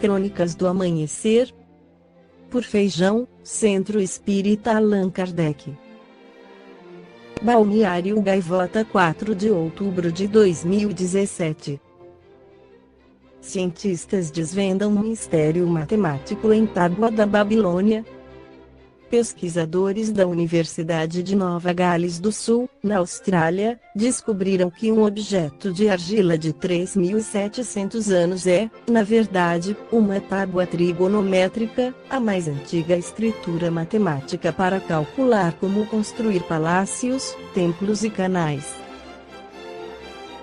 Crônicas do Amanhecer, por Feijão, Centro Espírita Allan Kardec. Balneário Gaivota, 4 de outubro de 2017. Cientistas desvendam um mistério matemático em Tábua da Babilônia. Pesquisadores da Universidade de Nova Gales do Sul, na Austrália, descobriram que um objeto de argila de 3.700 anos é, na verdade, uma tábua trigonométrica, a mais antiga escritura matemática para calcular como construir palácios, templos e canais.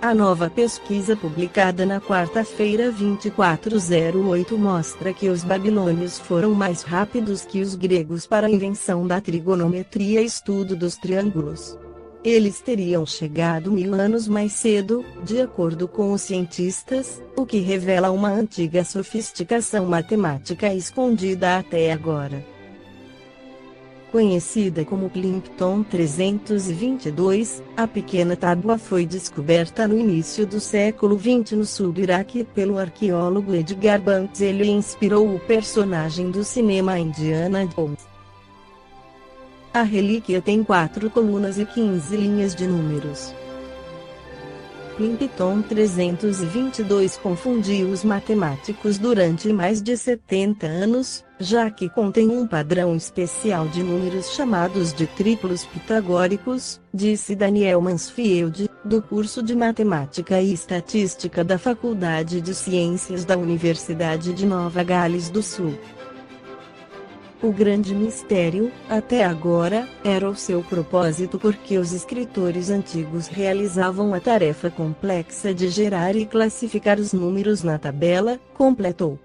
A nova pesquisa publicada na quarta-feira 2408 mostra que os babilônios foram mais rápidos que os gregos para a invenção da trigonometria e estudo dos triângulos. Eles teriam chegado 1000 anos mais cedo, de acordo com os cientistas, o que revela uma antiga sofisticação matemática escondida até agora. Conhecida como Plimpton 322, a pequena tábua foi descoberta no início do século XX no sul do Iraque pelo arqueólogo Edgar Banks. Ele inspirou o personagem do cinema Indiana Jones. A relíquia tem 4 colunas e 15 linhas de números. Plimpton 322 confundiu os matemáticos durante mais de 70 anos, já que contém um padrão especial de números chamados de triplos pitagóricos, disse Daniel Mansfield, do curso de Matemática e Estatística da Faculdade de Ciências da Universidade de Nova Gales do Sul. O grande mistério, até agora, era o seu propósito, porque os escritores antigos realizavam a tarefa complexa de gerar e classificar os números na tabela, completou.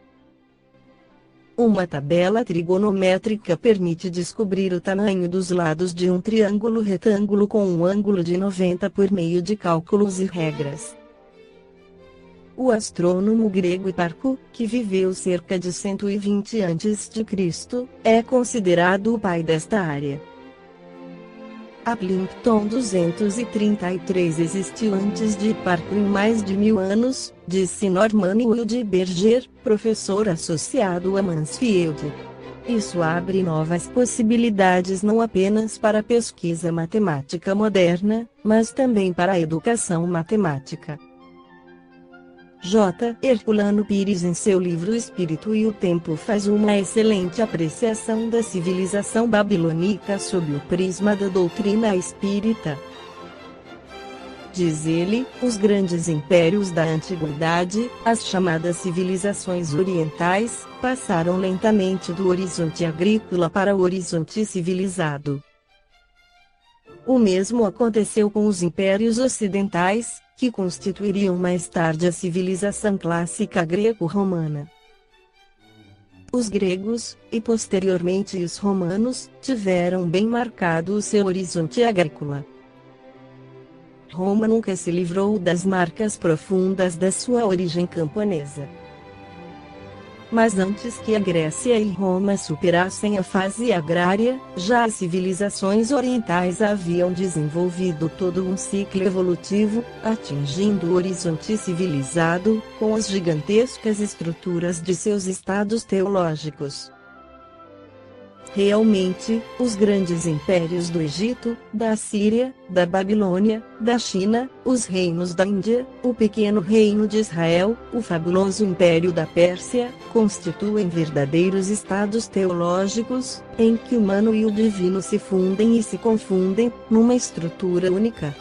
Uma tabela trigonométrica permite descobrir o tamanho dos lados de um triângulo retângulo com um ângulo de 90 por meio de cálculos e regras. O astrônomo grego Hiparco, que viveu cerca de 120 a.C., é considerado o pai desta área. A Plimpton 233 existiu antes de Hiparco em mais de 1000 anos, disse Norman Wilde Berger, professor associado a Mansfield. Isso abre novas possibilidades não apenas para a pesquisa matemática moderna, mas também para a educação matemática. J. Herculano Pires, em seu livro Espírito e o Tempo, faz uma excelente apreciação da civilização babilônica sob o prisma da doutrina espírita. Diz ele, os grandes impérios da antiguidade, as chamadas civilizações orientais, passaram lentamente do horizonte agrícola para o horizonte civilizado. O mesmo aconteceu com os impérios ocidentais, que constituiriam mais tarde a civilização clássica greco-romana. Os gregos, e posteriormente os romanos, tiveram bem marcado o seu horizonte agrícola. Roma nunca se livrou das marcas profundas da sua origem camponesa. Mas antes que a Grécia e Roma superassem a fase agrária, já as civilizações orientais haviam desenvolvido todo um ciclo evolutivo, atingindo o horizonte civilizado, com as gigantescas estruturas de seus estados teológicos. Realmente, os grandes impérios do Egito, da Síria, da Babilônia, da China, os reinos da Índia, o pequeno reino de Israel, o fabuloso império da Pérsia, constituem verdadeiros estados teológicos, em que o humano e o divino se fundem e se confundem, numa estrutura única.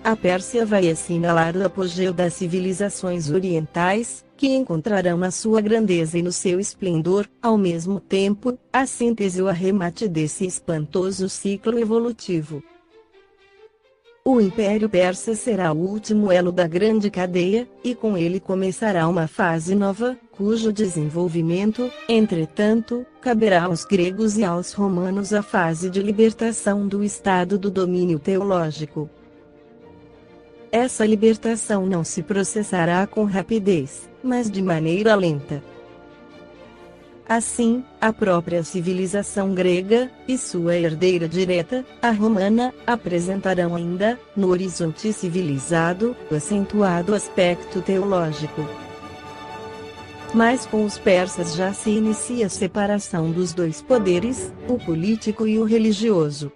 A Pérsia vai assinalar o apogeu das civilizações orientais, que encontrarão na sua grandeza e no seu esplendor, ao mesmo tempo, a síntese e o arremate desse espantoso ciclo evolutivo. O Império Persa será o último elo da grande cadeia, e com ele começará uma fase nova, cujo desenvolvimento, entretanto, caberá aos gregos e aos romanos a fase de libertação do estado do domínio teológico. Essa libertação não se processará com rapidez, mas de maneira lenta. Assim, a própria civilização grega, e sua herdeira direta, a romana, apresentarão ainda, no horizonte civilizado, o acentuado aspecto teológico. mas com os persas já se inicia a separação dos dois poderes, o político e o religioso.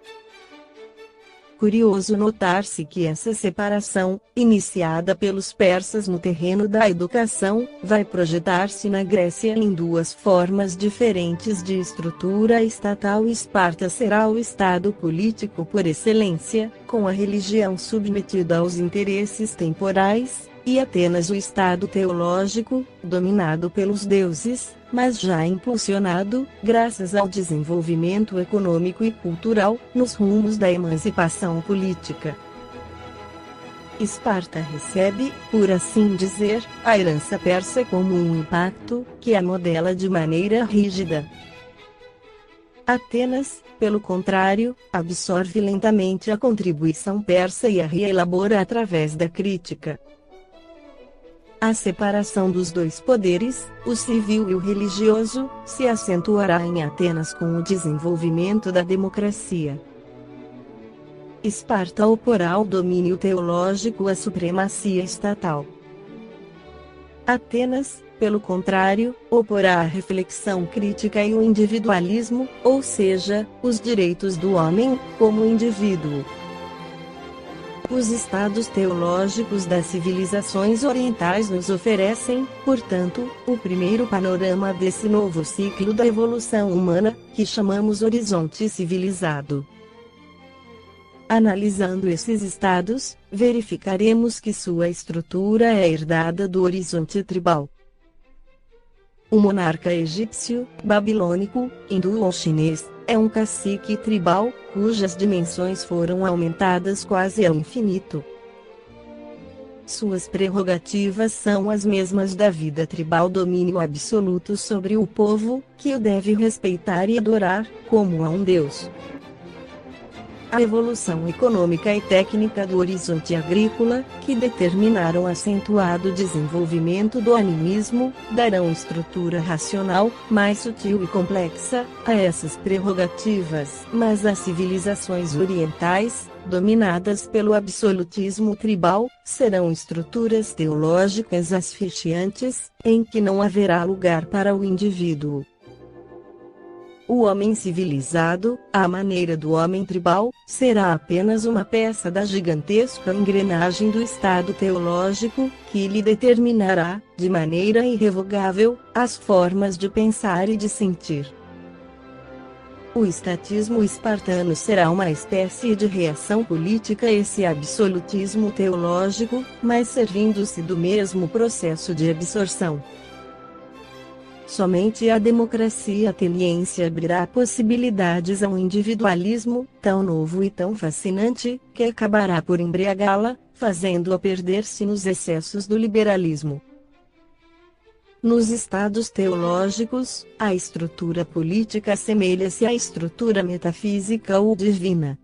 Curioso notar-se que essa separação, iniciada pelos persas no terreno da educação, vai projetar-se na Grécia em duas formas diferentes de estrutura estatal. Esparta será o estado político por excelência, com a religião submetida aos interesses temporais, e Atenas o estado teológico, dominado pelos deuses, mas já impulsionado, graças ao desenvolvimento econômico e cultural, nos rumos da emancipação política. Esparta recebe, por assim dizer, a herança persa como um impacto, que a modela de maneira rígida. Atenas, pelo contrário, absorve lentamente a contribuição persa e a reelabora através da crítica. A separação dos dois poderes, o civil e o religioso, se acentuará em Atenas com o desenvolvimento da democracia. Esparta oporá ao domínio teológico a supremacia estatal. Atenas, pelo contrário, oporá a reflexão crítica e o individualismo, ou seja, os direitos do homem, como indivíduo. Os estados teológicos das civilizações orientais nos oferecem, portanto, o primeiro panorama desse novo ciclo da evolução humana, que chamamos horizonte civilizado. Analisando esses estados, verificaremos que sua estrutura é herdada do horizonte tribal. O monarca egípcio, babilônico, hindu ou chinês, é um cacique tribal, cujas dimensões foram aumentadas quase ao infinito. Suas prerrogativas são as mesmas da vida tribal: domínio absoluto sobre o povo, que o deve respeitar e adorar, como a um deus. A evolução econômica e técnica do horizonte agrícola, que determinaram acentuado desenvolvimento do animismo, darão estrutura racional, mais sutil e complexa, a essas prerrogativas. Mas as civilizações orientais, dominadas pelo absolutismo tribal, serão estruturas teológicas asfixiantes, em que não haverá lugar para o indivíduo. O homem civilizado, à maneira do homem tribal, será apenas uma peça da gigantesca engrenagem do estado teológico, que lhe determinará, de maneira irrevogável, as formas de pensar e de sentir. O estatismo espartano será uma espécie de reação política a esse absolutismo teológico, mas servindo-se do mesmo processo de absorção. Somente a democracia ateniense abrirá possibilidades ao individualismo, tão novo e tão fascinante, que acabará por embriagá-la, fazendo-a perder-se nos excessos do liberalismo. Nos estados teológicos, a estrutura política assemelha-se à estrutura metafísica ou divina.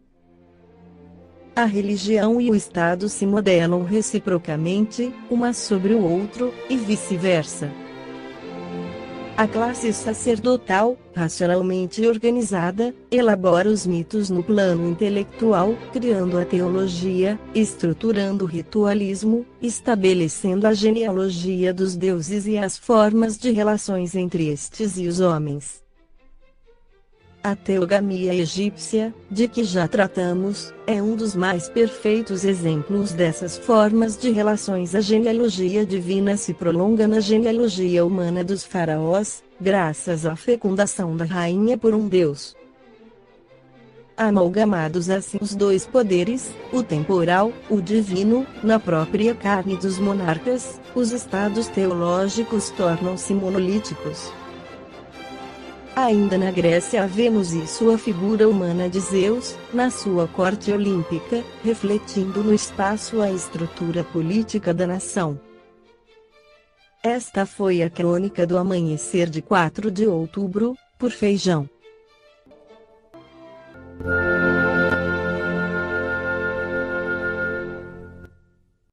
A religião e o Estado se modelam reciprocamente, uma sobre o outro, e vice-versa. A classe sacerdotal, racionalmente organizada, elabora os mitos no plano intelectual, criando a teologia, estruturando o ritualismo, estabelecendo a genealogia dos deuses e as formas de relações entre estes e os homens. A teogamia egípcia, de que já tratamos, é um dos mais perfeitos exemplos dessas formas de relações. A genealogia divina se prolonga na genealogia humana dos faraós, graças à fecundação da rainha por um deus. Amalgamados assim os dois poderes, o temporal, o divino, na própria carne dos monarcas, os estados teológicos tornam-se monolíticos. Ainda na Grécia havemos isso: a figura humana de Zeus, na sua corte olímpica, refletindo no espaço a estrutura política da nação. Esta foi a crônica do amanhecer de 4 de outubro, por Feijão.